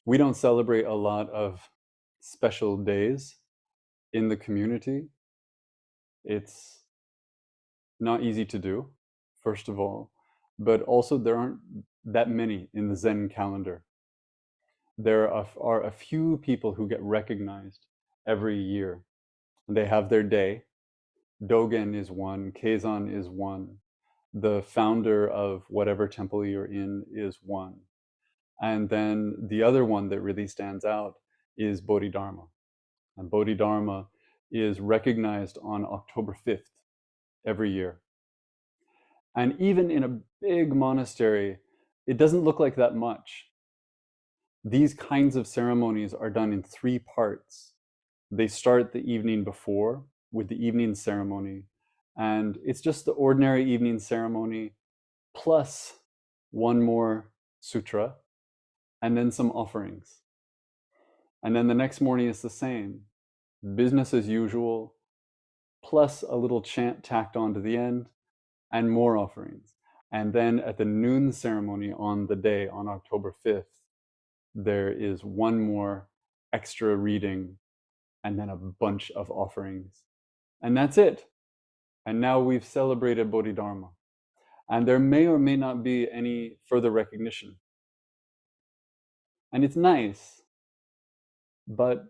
We don't celebrate a lot of special days in the community. It's not easy to do, first of all, but also there aren't that many in the Zen calendar. There are a few people who get recognized every year. They have their day. Dogen is one, Keizan is one, the founder of whatever temple you're in is one. And then the other one that really stands out is Bodhidharma. And Bodhidharma is recognized on October 5th every year. And even in a big monastery, it doesn't look like that much. These kinds of ceremonies are done in 3 parts. They start the evening before with the evening ceremony, and it's just the ordinary evening ceremony plus one more sutra and then some offerings. And then the next morning is the same, business as usual, plus a little chant tacked on to the end and more offerings. And then at the noon ceremony on the day, on October 5th, there is one more extra reading and then a bunch of offerings. And that's it. And now we've celebrated Bodhidharma. And there may or may not be any further recognition. And it's nice, but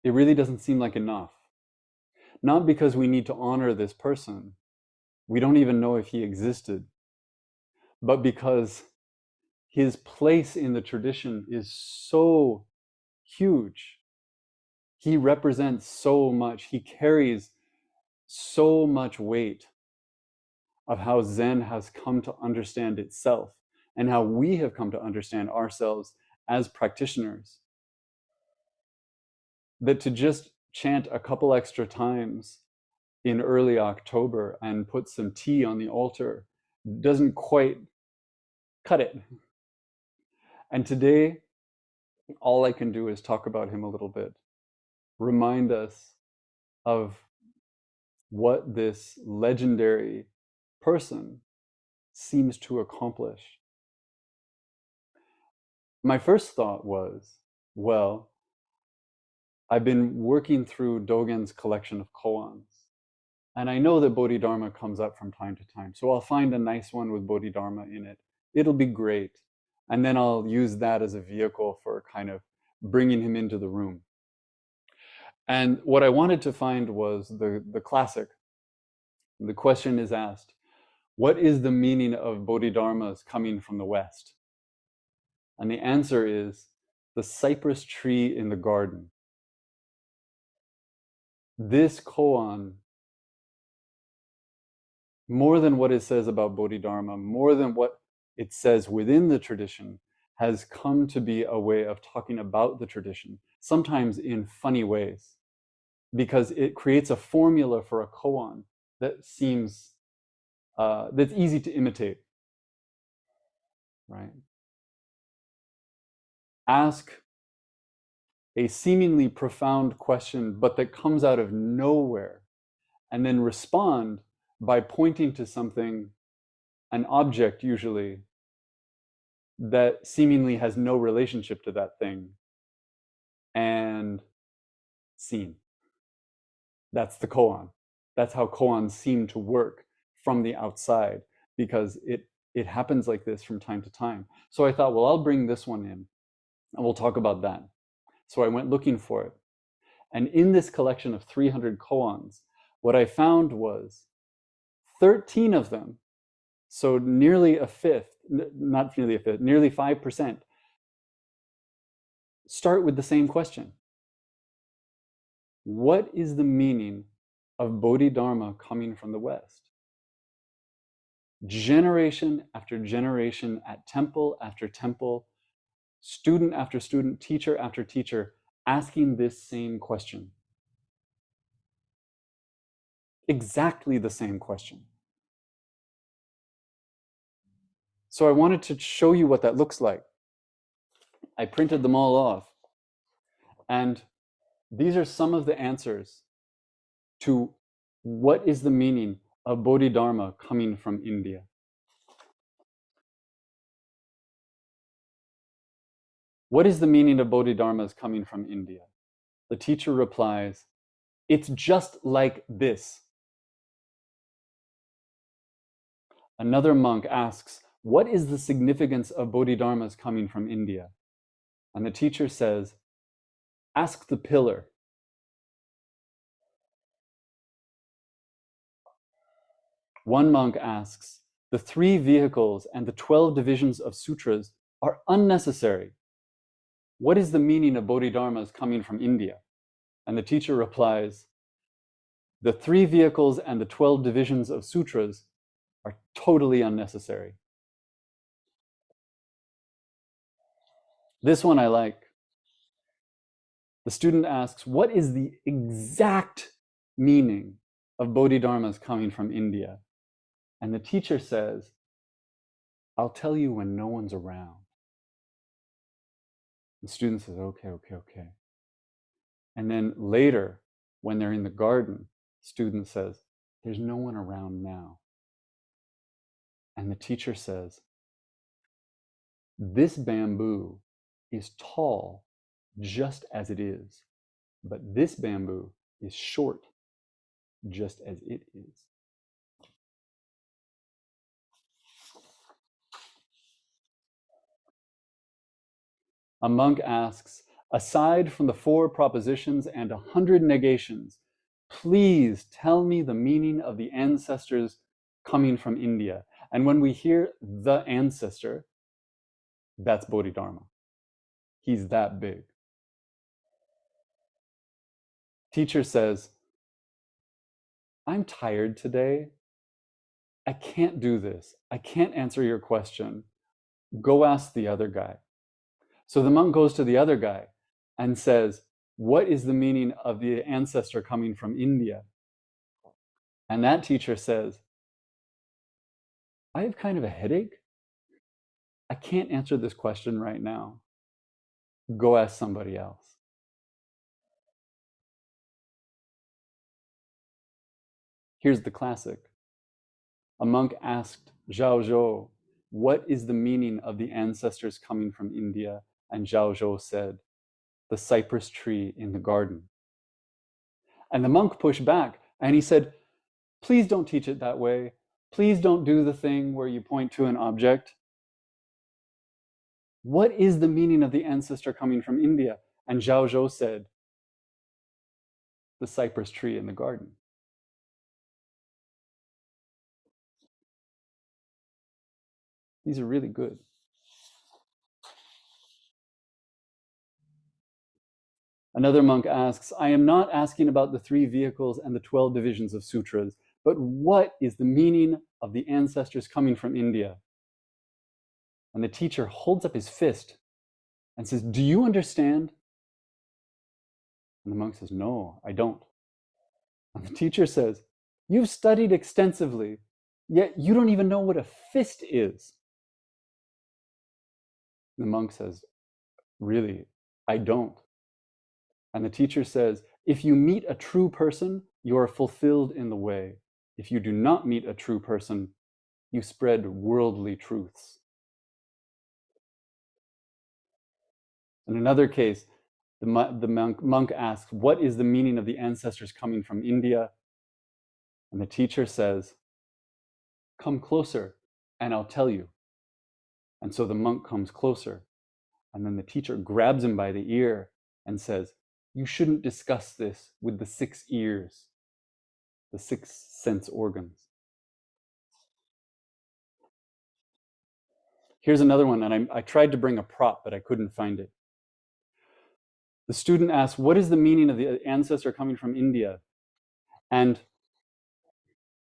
it really doesn't seem like enough. Not because we need to honor this person. We don't even know if he existed, but because his place in the tradition is so huge. He represents so much. He carries so much weight of how Zen has come to understand itself and how we have come to understand ourselves as practitioners. That to just chant a couple extra times in early October and put some tea on the altar doesn't quite cut it. And today, all I can do is talk about him a little bit, remind us of what this legendary person seems to accomplish. My first thought was, well, I've been working through Dogen's collection of koans, and I know that Bodhidharma comes up from time to time, so I'll find a nice one with Bodhidharma in it. It'll be great. And then I'll use that as a vehicle for kind of bringing him into the room. And what I wanted to find was the classic. The question is asked, what is the meaning of Bodhidharma's coming from the West? And the answer is the cypress tree in the garden. This koan, more than what it says about Bodhidharma, more than what it says within the tradition, has come to be a way of talking about the tradition, sometimes in funny ways, because it creates a formula for a koan that seems that's easy to imitate, right? Ask a seemingly profound question, but that comes out of nowhere, and then respond by pointing to something, an object usually, that seemingly has no relationship to that thing, and seen. That's the koan. That's how koans seem to work from the outside, because it happens like this from time to time. So I thought, well, I'll bring this one in and we'll talk about that. So I went looking for it. And in this collection of 300 koans, what I found was 13 of them, so nearly a fifth, not nearly a fifth, nearly 5%, start with the same question. What is the meaning of Bodhidharma coming from the West? Generation after generation, at temple after temple, student after student, teacher after teacher, asking this same question. Exactly the same question. So I wanted to show you what that looks like. I printed them all off. And these are some of the answers to what is the meaning of Bodhidharma coming from India. what is the meaning of Bodhidharmas coming from India? The teacher replies, it's just like this. Another monk asks, what is the significance of Bodhidharmas coming from India? And the teacher says, ask the pillar. One monk asks, the 3 vehicles and the 12 divisions of sutras are unnecessary. What is the meaning of Bodhidharmas coming from India? And the teacher replies, the 3 vehicles and the 12 divisions of sutras are totally unnecessary. This one I like. The student asks, what is the exact meaning of Bodhidharmas coming from India? And the teacher says, I'll tell you when no one's around. The student says, okay. And then later, when they're in the garden, the student says, there's no one around now. And the teacher says, this bamboo is tall just as it is, but this bamboo is short just as it is. A monk asks, aside from the 4 propositions and 100 negations, please tell me the meaning of the ancestors coming from India. And when we hear the ancestor, that's Bodhidharma. He's that big. Teacher says, I'm tired today. I can't do this. I can't answer your question. Go ask the other guy. So the monk goes to the other guy and says, what is the meaning of the ancestor coming from India? And that teacher says, I have kind of a headache. I can't answer this question right now. Go ask somebody else. Here's the classic. A monk asked Zhao Zhou, what is the meaning of the ancestors coming from India? And Zhao Zhou said, the cypress tree in the garden. And the monk pushed back and he said, please don't teach it that way. Please don't do the thing where you point to an object. What is the meaning of the ancestor coming from India? And Zhao Zhou said, the cypress tree in the garden. These are really good. Another monk asks, I am not asking about the 3 vehicles and the 12 divisions of sutras, but what is the meaning of the ancestors coming from India? And the teacher holds up his fist and says, do you understand? And the monk says, no, I don't. And the teacher says, you've studied extensively, yet you don't even know what a fist is. And the monk says, really, I don't. And the teacher says, if you meet a true person, you are fulfilled in the way. If you do not meet a true person, you spread worldly truths. In another case, the monk asks, what is the meaning of the ancestors coming from India? And the teacher says, come closer and I'll tell you. And so the monk comes closer. And then the teacher grabs him by the ear and says, you shouldn't discuss this with the 6 ears, the 6 sense organs. Here's another one, and I tried to bring a prop, but I couldn't find it. The student asks, what is the meaning of the ancestor coming from India? And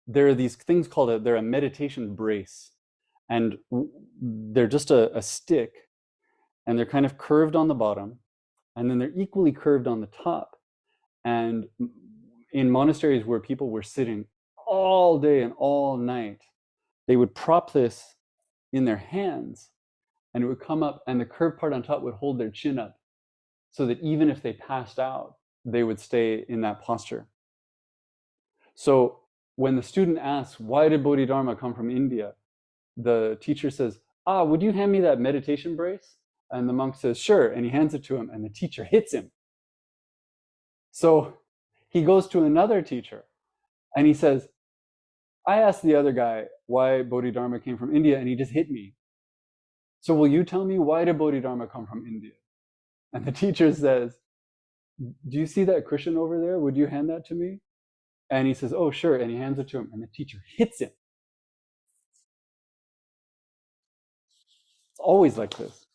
there are these things called, they're a meditation brace. And they're just a stick, and they're kind of curved on the bottom, and then they're equally curved on the top. And in monasteries where people were sitting all day and all night, they would prop this in their hands, and it would come up, and the curved part on top would hold their chin up, so that even if they passed out, they would stay in that posture. So when the student asks, why did Bodhidharma come from India? The teacher says, would you hand me that meditation brace? And the monk says, sure. And he hands it to him, and the teacher hits him. So he goes to another teacher, and he says, I asked the other guy why Bodhidharma came from India, and he just hit me. So will you tell me, why did Bodhidharma come from India? And the teacher says, do you see that cushion over there? Would you hand that to me? And he says, oh, sure. And he hands it to him, and the teacher hits him. It's always like this.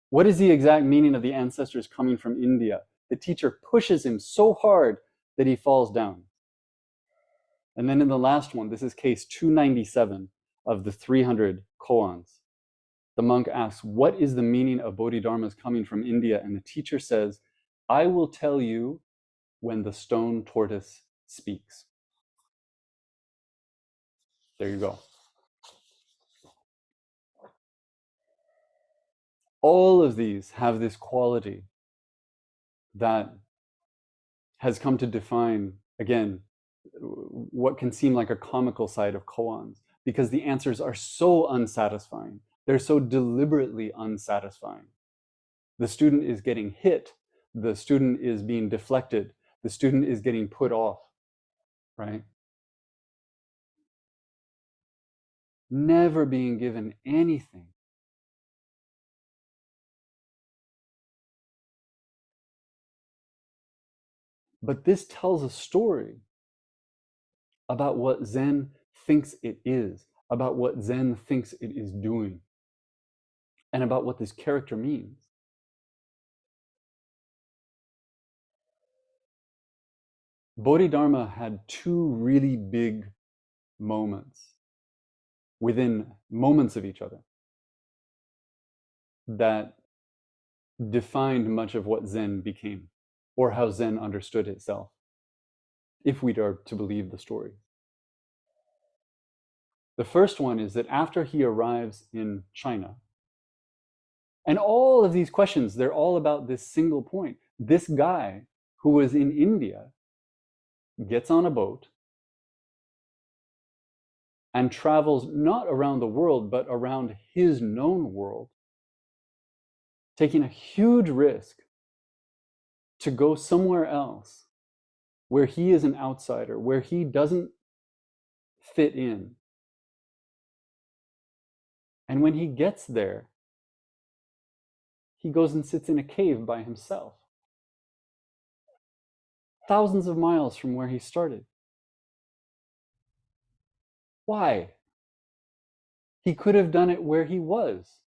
What is the exact meaning of the ancestors coming from India? The teacher pushes him so hard that he falls down. And then in the last one, this is case 297 of the 300 koans. The monk asks, what is the meaning of Bodhidharma's coming from India? And the teacher says, I will tell you when the stone tortoise speaks. There you go. All of these have this quality that has come to define, again, what can seem like a comical side of koans, because the answers are so unsatisfying. They're so deliberately unsatisfying. The student is getting hit. The student is being deflected. The student is getting put off, right? Never being given anything. But this tells a story about what Zen thinks it is, about what Zen thinks it is doing, and about what this character means. Bodhidharma had two really big moments within moments of each other that defined much of what Zen became, or how Zen understood itself, if we are to believe the story. The first one is that after he arrives in China, and all of these questions, they're all about this single point. This guy who was in India gets on a boat and travels not around the world, but around his known world, taking a huge risk to go somewhere else where he is an outsider, where he doesn't fit in. And when he gets there, he goes and sits in a cave by himself, thousands of miles from where he started. Why? He could have done it where he was.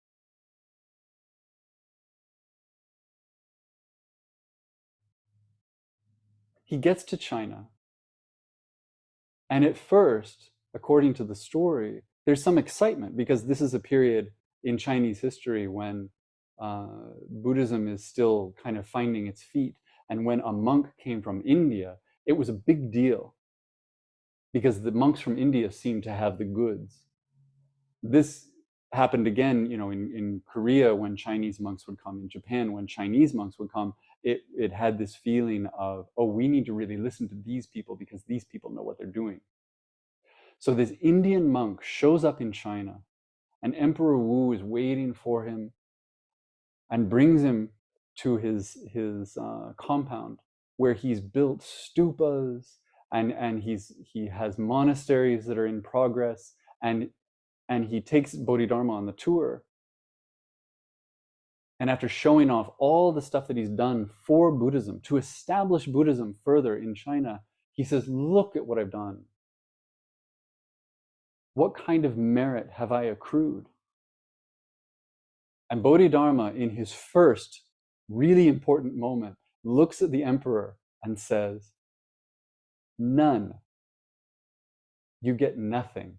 He gets to China, and at first, according to the story, there's some excitement because this is a period in Chinese history when Buddhism is still kind of finding its feet. And when a monk came from India, it was a big deal because the monks from India seemed to have the goods. This happened again, in Korea when Chinese monks would come, in Japan when Chinese monks would come. It had this feeling of, oh, we need to really listen to these people because these people know what they're doing. So this Indian monk shows up in China, and Emperor Wu is waiting for him and brings him to his compound, where he's built stupas, and he has monasteries that are in progress, and he takes Bodhidharma on the tour. And after showing off all the stuff that he's done for Buddhism, to establish Buddhism further in China, he says, look at what I've done. What kind of merit have I accrued? And Bodhidharma, in his first really important moment, looks at the emperor and says, none. You get nothing.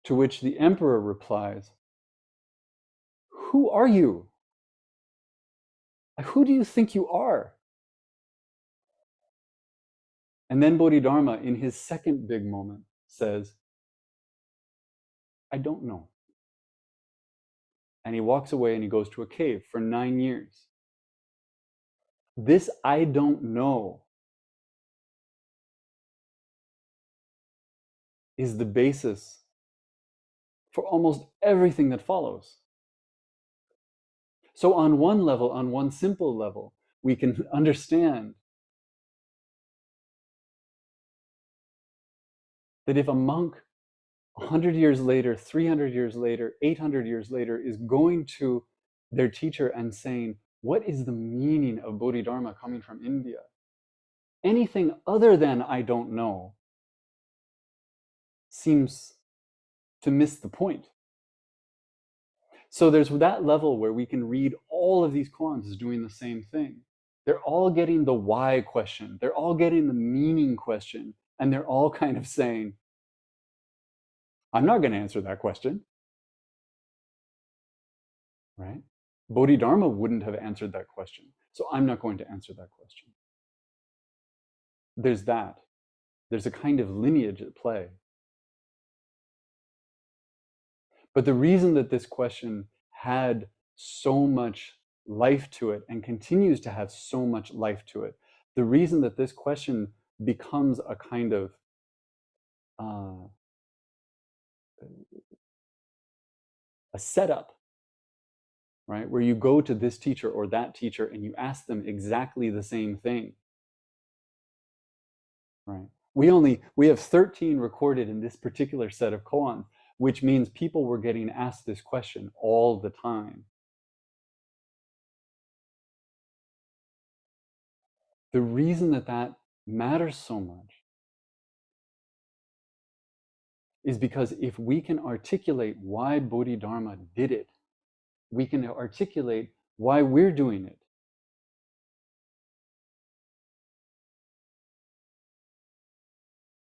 To which the emperor replies, who are you? Who do you think you are? And then Bodhidharma, in his second big moment, says, I don't know. And he walks away and he goes to a cave for 9 years. This I don't know is the basis for almost everything that follows. So on one level, on one simple level, we can understand that if a monk 100 years later, 300 years later, 800 years later is going to their teacher and saying, what is the meaning of Bodhidharma coming from India? Anything other than I don't know seems to miss the point. So there's that level where we can read all of these koans as doing the same thing. They're all getting the why question. They're all getting the meaning question. And they're all kind of saying, I'm not going to answer that question. Right? Bodhidharma wouldn't have answered that question. So I'm not going to answer that question. There's that. There's a kind of lineage at play. But the reason that this question had so much life to it and continues to have so much life to it, the reason that this question becomes a kind of a setup, right? Where you go to this teacher or that teacher and you ask them exactly the same thing, right? We have 13 recorded in this particular set of koans, which means people were getting asked this question all the time. The reason that that matters so much is because if we can articulate why Bodhidharma did it, we can articulate why we're doing it.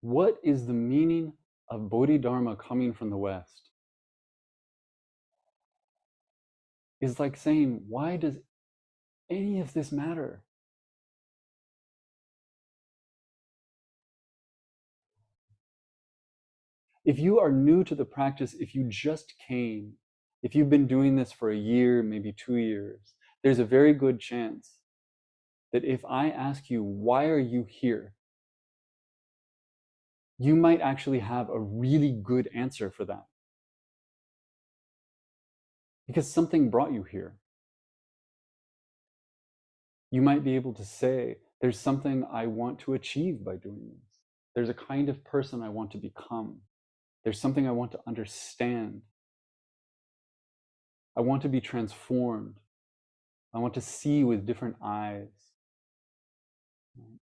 What is the meaning of Bodhidharma coming from the West? Is like saying, why does any of this matter? If you are new to the practice, if you just came, if you've been doing this for a year, maybe 2 years, there's a very good chance that if I ask you, why are you here? You might actually have a really good answer for that. Because something brought you here. You might be able to say, there's something I want to achieve by doing this. There's a kind of person I want to become. There's something I want to understand. I want to be transformed. I want to see with different eyes.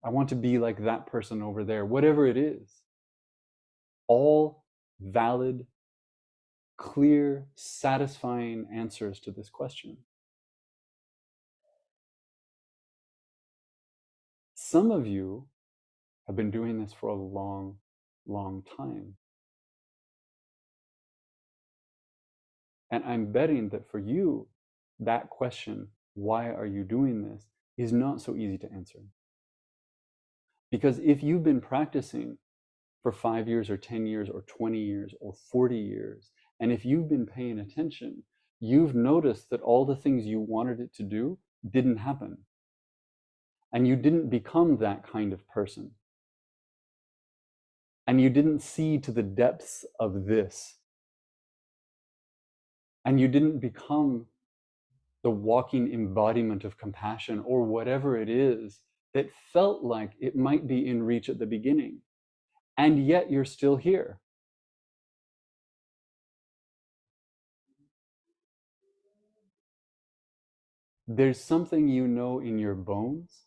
I want to be like that person over there, whatever it is. All valid, clear, satisfying answers to this question. Some of you have been doing this for a long, long time. And I'm betting that for you, that question, why are you doing this, is not so easy to answer. Because if you've been practicing for 5 years or 10 years or 20 years or 40 years, and if you've been paying attention, you've noticed that all the things you wanted it to do didn't happen. And you didn't become that kind of person. And you didn't see to the depths of this. And you didn't become the walking embodiment of compassion or whatever it is that felt like it might be in reach at the beginning. And yet you're still here. There's something you know in your bones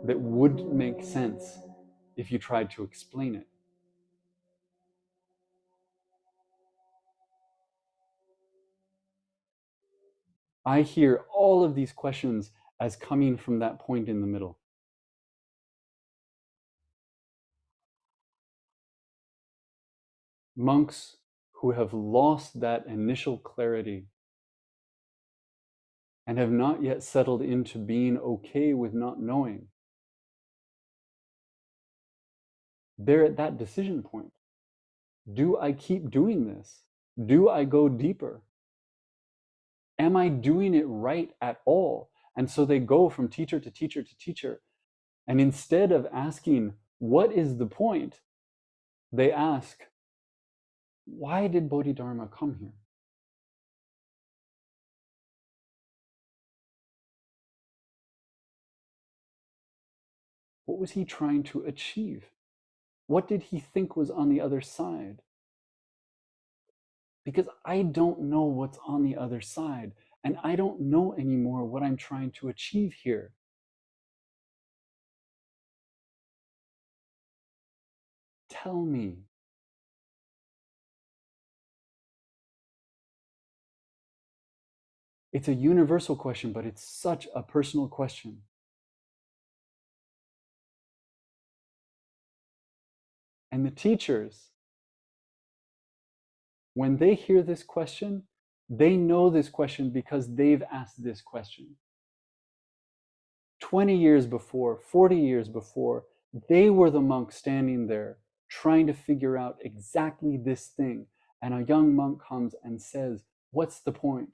that wouldn't make sense if you tried to explain it. I hear all of these questions as coming from that point in the middle. Monks who have lost that initial clarity and have not yet settled into being okay with not knowing, they're at that decision point. Do I keep doing this? Do I go deeper? Am I doing it right at all? And so they go from teacher to teacher to teacher. And instead of asking, what is the point? They ask, why did Bodhidharma come here? What was he trying to achieve? What did he think was on the other side? Because I don't know what's on the other side, and I don't know anymore what I'm trying to achieve here. Tell me. It's a universal question, but it's such a personal question. And the teachers, when they hear this question, they know this question because they've asked this question. 20 years before, 40 years before, they were the monks standing there trying to figure out exactly this thing. And a young monk comes and says, what's the point?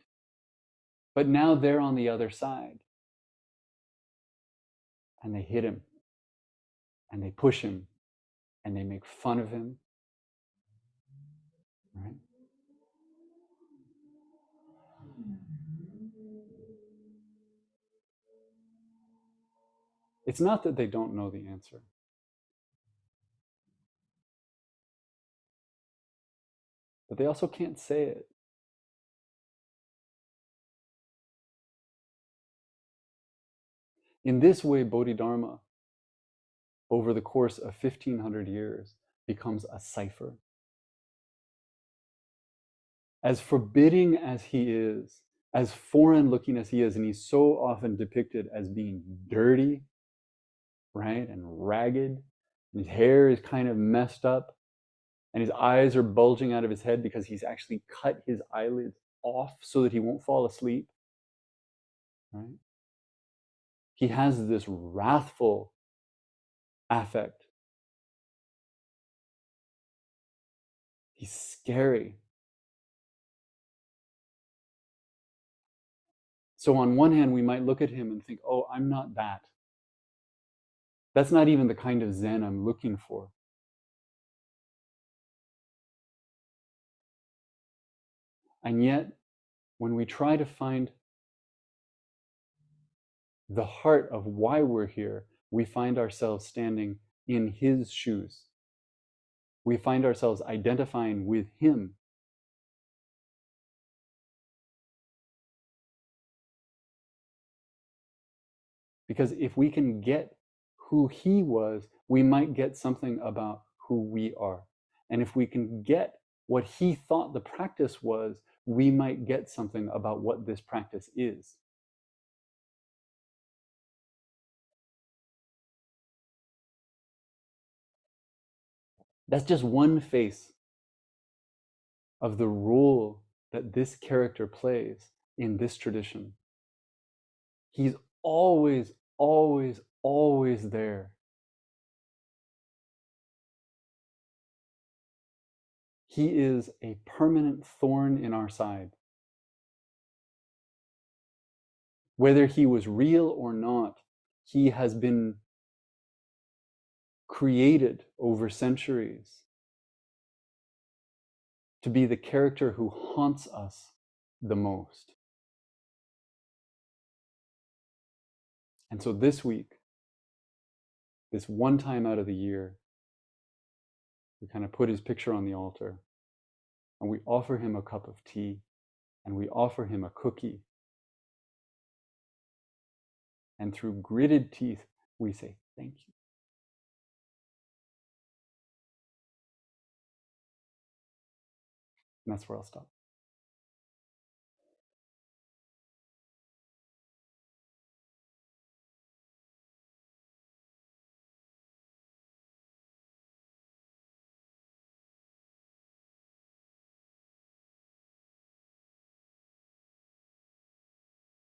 But now they're on the other side. And they hit him. And they push him. And they make fun of him. Right? It's not that they don't know the answer. But they also can't say it. In this way, Bodhidharma, over the course of 1500 years, becomes a cipher. As forbidding as he is, as foreign looking as he is, and he's so often depicted as being dirty, right, and ragged, and his hair is kind of messed up, and his eyes are bulging out of his head because he's actually cut his eyelids off so that he won't fall asleep, right? He has this wrathful affect. He's scary. So on one hand, we might look at him and think, oh, I'm not that. That's not even the kind of Zen I'm looking for. And yet, when we try to find the heart of why we're here, we find ourselves standing in his shoes. We find ourselves identifying with him. Because if we can get who he was, we might get something about who we are. And if we can get what he thought the practice was, we might get something about what this practice is. That's just one face of the role that this character plays in this tradition. He's always, always, always there. He is a permanent thorn in our side. Whether he was real or not, he has been created over centuries to be the character who haunts us the most. And so this week, this one time out of the year, we kind of put his picture on the altar and we offer him a cup of tea and we offer him a cookie. And through gritted teeth, we say, thank you. And that's where I'll stop.